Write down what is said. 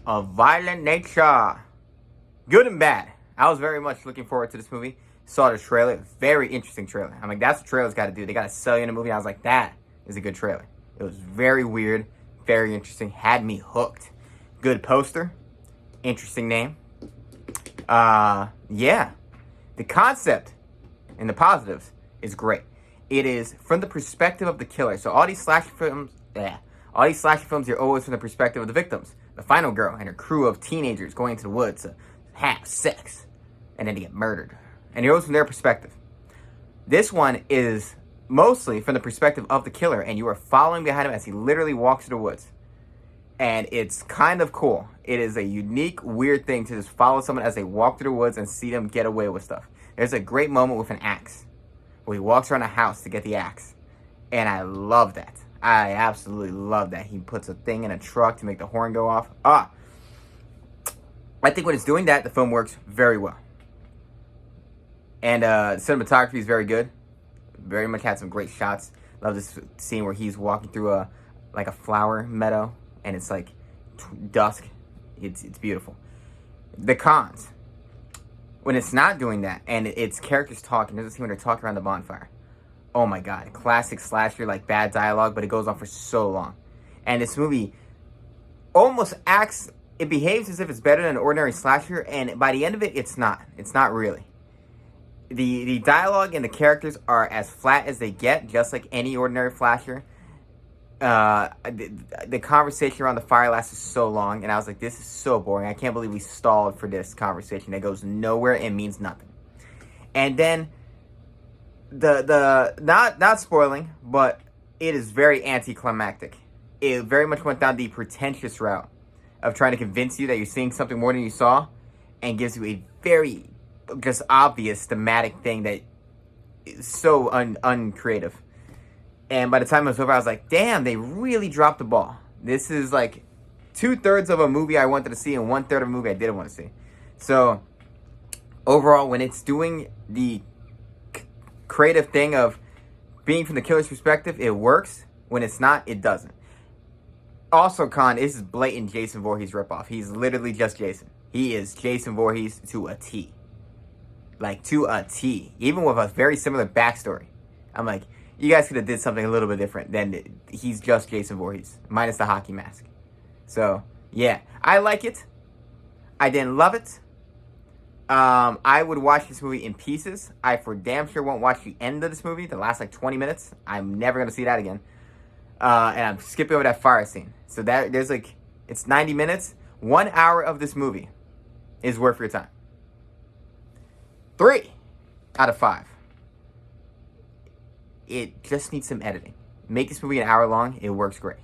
of violent nature. Good and bad. I was very much looking forward to this movie. Saw the trailer. Very interesting trailer. I'm like, that's what trailers got to do. They got to sell you in a movie. I was like, that is a good trailer. It was very weird. Very interesting. Had me hooked. Good poster. Interesting name. Yeah. The concept and the positives is great. It is from the perspective of the killer. So all these slasher films, are always from the perspective of the victims. The final girl and her crew of teenagers going into the woods to have sex. And then they get murdered. And it goes from their perspective. This one is mostly from the perspective of the killer. And you are following behind him as he literally walks through the woods. And it's kind of cool. It is a unique, weird thing to just follow someone as they walk through the woods and see them get away with stuff. There's a great moment with an axe where he walks around a house to get the axe. And I love that. I absolutely love that. He puts a thing in a truck to make the horn go off. I think when it's doing that, the film works very well. And cinematography is very good. Very much had some great shots. Love this scene where he's walking through a flower meadow. And it's like dusk. It's beautiful. The cons. When it's not doing that and it's characters talking. There's a scene when they're talking around the bonfire. Oh my god. Classic slasher, like bad dialogue, but it goes on for so long. And this movie almost acts, it behaves as if it's better than an ordinary slasher. And by the end of it, it's not. It's not really. The dialogue and the characters are as flat as they get, just like any ordinary slasher. The conversation around the fire lasted so long, and I was like, this is so boring. I can't believe we stalled for this conversation that goes nowhere and means nothing. And then the not spoiling, but it is very anticlimactic. It very much went down the pretentious route of trying to convince you that you're seeing something more than you saw, and gives you a very just obvious thematic thing that is so uncreative. And by the time it was over, I was like, damn, they really dropped the ball. This is like 2/3 of a movie I wanted to see and 1/3 of a movie I didn't want to see. So, overall, when it's doing the creative thing of being from the killer's perspective, it works. When it's not, it doesn't. Also, this is blatant Jason Voorhees ripoff. He's literally just Jason. He is Jason Voorhees to a T. Like, to a T. Even with a very similar backstory. I'm like, you guys could have did something a little bit different than he's just Jason Voorhees, minus the hockey mask. So, yeah. I like it. I didn't love it. I would watch this movie in pieces. I for damn sure won't watch the end of this movie, the last like 20 minutes. I'm never going to see that again. And I'm skipping over that fire scene. So there's like, it's 90 minutes. 1 hour of this movie is worth your time. 3 out of 5. It just needs some editing. Make this movie an hour long. It works great.